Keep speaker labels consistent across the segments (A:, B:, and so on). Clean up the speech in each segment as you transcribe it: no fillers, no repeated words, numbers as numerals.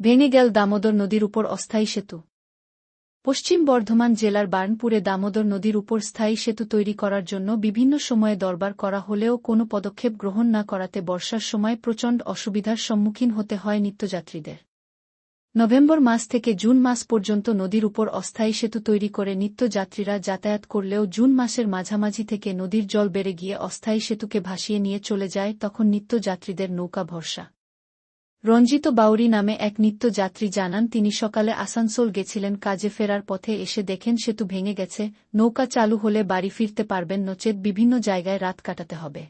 A: ভেঙে গেল দামোদর নদীর উপর অস্থায়ী সেতু। পশ্চিম বর্ধমান জেলার বার্নপুরে দামোদর নদীর উপর স্থায়ী সেতু তৈরি করার জন্য বিভিন্ন সময়ে দরবার করা হলেও কোনো পদক্ষেপ গ্রহণ না করাতে বর্ষার সময় প্রচণ্ড অসুবিধার সম্মুখীন হতে হয় নিত্যযাত্রীদের। নভেম্বর মাস থেকে জুন মাস পর্যন্ত নদীর উপর অস্থায়ী সেতু তৈরি করে নিত্যযাত্রীরা যাতায়াত করলেও জুন মাসের মাঝামাঝি থেকে নদীর জল বেড়ে গিয়ে অস্থায়ী সেতুকে ভাসিয়ে নিয়ে চলে যায়, তখন নিত্যযাত্রীদের নৌকা ভরসা। রঞ্জিত বাউরি নামে এক নিত্যযাত্রী জানান, তিনি সকালে আসানসোল গেছিলেন, কাজে ফেরার পথে এসে দেখেন সেতু ভেঙে গেছে, নৌকা চালু হলে বাড়ি ফিরতে পারবেন, নচেত বিভিন্ন জায়গায় রাত কাটাতে হবে।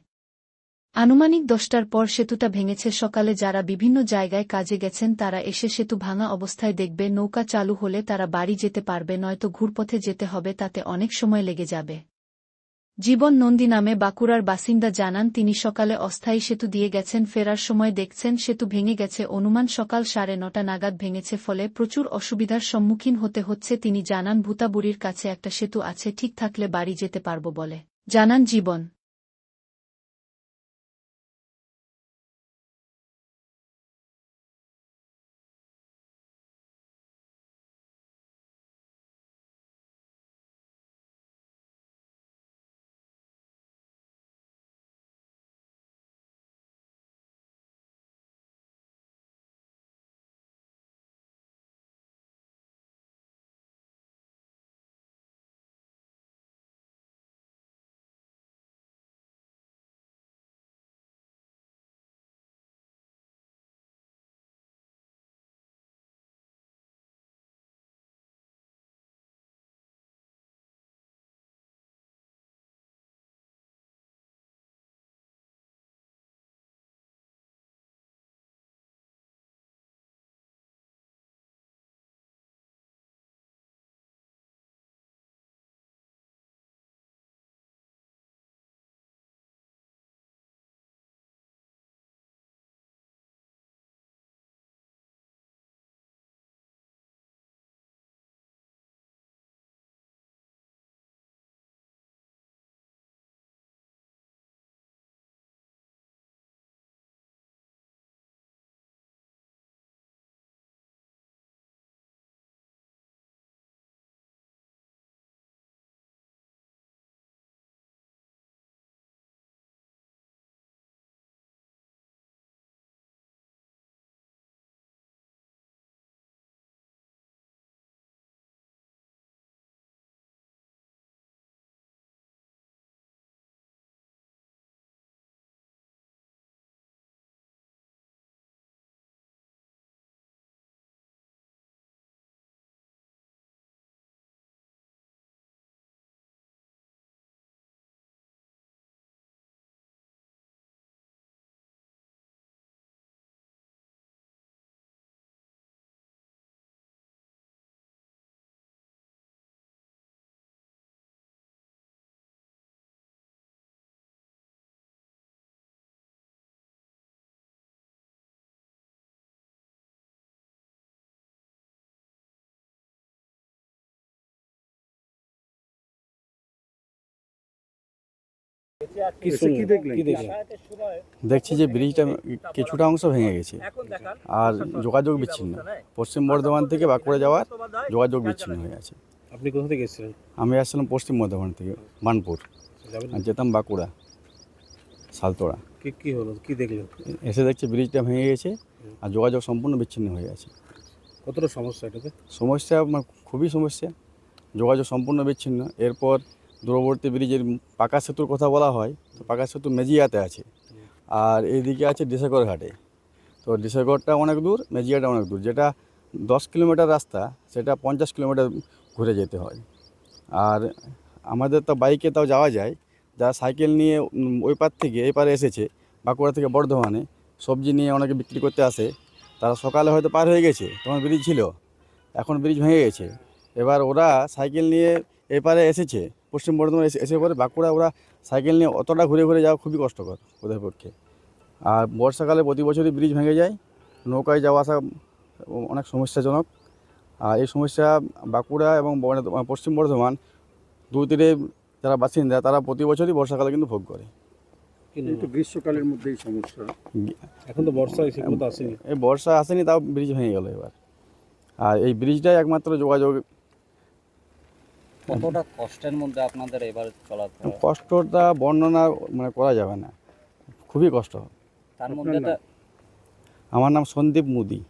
A: আনুমানিক 10টার পর সেতুটা ভেঙেছে। সকালে যারা বিভিন্ন জায়গায় কাজে গেছেন তারা এসে সেতু ভাঙা অবস্থায় দেখবে, নৌকা চালু হলে তারা বাড়ি যেতে পারবে, নয়তো ঘুরপথে যেতে হবে, তাতে অনেক সময় লেগে যাবে। জীবন নন্দী নামে বাঁকুড়ার বাসিন্দা জানান, তিনি সকালে অস্থায়ী সেতু দিয়ে গেছেন, ফেরার সময় দেখছেন সেতু ভেঙে গেছে, অনুমান সকাল 9:30 নাগাদ ভেঙেছে, ফলে প্রচুর অসুবিধার সম্মুখীন হতে হচ্ছে। তিনি জানান, ভূতাবুড়ির কাছে একটা সেতু আছে, ঠিক থাকলে বাড়ি যেতে পারব বলে জানান জীবন।
B: দেখছি যে ব্রিজটা কিছুটা অংশ ভেঙে গেছে আর যোগাযোগ বিচ্ছিন্ন। পশ্চিম বর্ধমান থেকে বাঁকুড়া যাওয়ার যোগাযোগ বিচ্ছিন্ন হয়ে আছে।
C: আপনি কোথা থেকে এসেছিলেন?
B: আমি আসছিলাম পশ্চিম বর্ধমান থেকে, বার্নপুর, আর যেতাম বাঁকুড়া সালতোড়া।
C: কি হলো, কি দেখলেন?
B: এসে দেখছি ব্রিজটা ভেঙে গেছে আর যোগাযোগ সম্পূর্ণ বিচ্ছিন্ন হয়ে আছে।
C: কতটা সমস্যা এটাতে?
B: সমস্যা খুবই সমস্যা, যোগাযোগ সম্পূর্ণ বিচ্ছিন্ন। এরপর দূরবর্তী ব্রিজের পাকা সেতুর কথা বলা হয়, তো পাকা সেতু মেজিয়াতে আছে, আর এইদিকে আছে ডিসেগড় ঘাটে। তো ডিসেগড়টা অনেক দূর, মেজিয়াটা অনেক দূর। যেটা 10 কিলোমিটার রাস্তা সেটা 50 কিলোমিটার ঘুরে যেতে হয়। আর আমাদের তো বাইকে তাও যাওয়া যায়, যারা সাইকেল নিয়ে ওই পার থেকে এই পারে এসেছে, বাঁকুড়া থেকে বর্ধমানে সবজি নিয়ে অনেকে বিক্রি করতে আসে, তারা সকালে হয়তো পার হয়ে গেছে, তখন ব্রিজ ছিল, এখন ব্রিজ ভেঙে গেছে। এবার ওরা সাইকেল নিয়ে এপারে এসেছে, পশ্চিম বর্ধমান এসে পরে বাঁকুড়া, ওরা সাইকেল নিয়ে অতটা ঘুরে ঘুরে যাওয়া খুবই কষ্টকর ওদের পক্ষে। আর বর্ষাকালে প্রতি বছরই ব্রিজ ভেঙে যায়, নৌকায় যাওয়া আসা অনেক সমস্যাজনক। আর এই সমস্যা বাঁকুড়া এবং পশ্চিম বর্ধমান দুই তীরে যারা বাসিন্দা তারা প্রতি বছরই বর্ষাকালে কিন্তু ভোগ করে।
C: কি
D: এই
C: নাম?
D: তো গ্রীষ্মকালের মধ্যেই সমস্যা।
C: এখন তো বর্ষা সেগুলো তো আসেনি।
B: এই বর্ষা আসেনি, তাও ব্রিজ ভেঙে গেল এবার। আর এই ব্রিজটাই একমাত্র যোগাযোগ।
E: কতটা কষ্টের মধ্যে আপনাদের এবার চলাফেরা?
B: কষ্টটা বর্ণনা মানে করা যাবে না, খুবই কষ্ট।
E: তার
D: আপনার
E: মধ্যে তো
D: নাম?
B: আমার নাম সন্দীপ মুদি।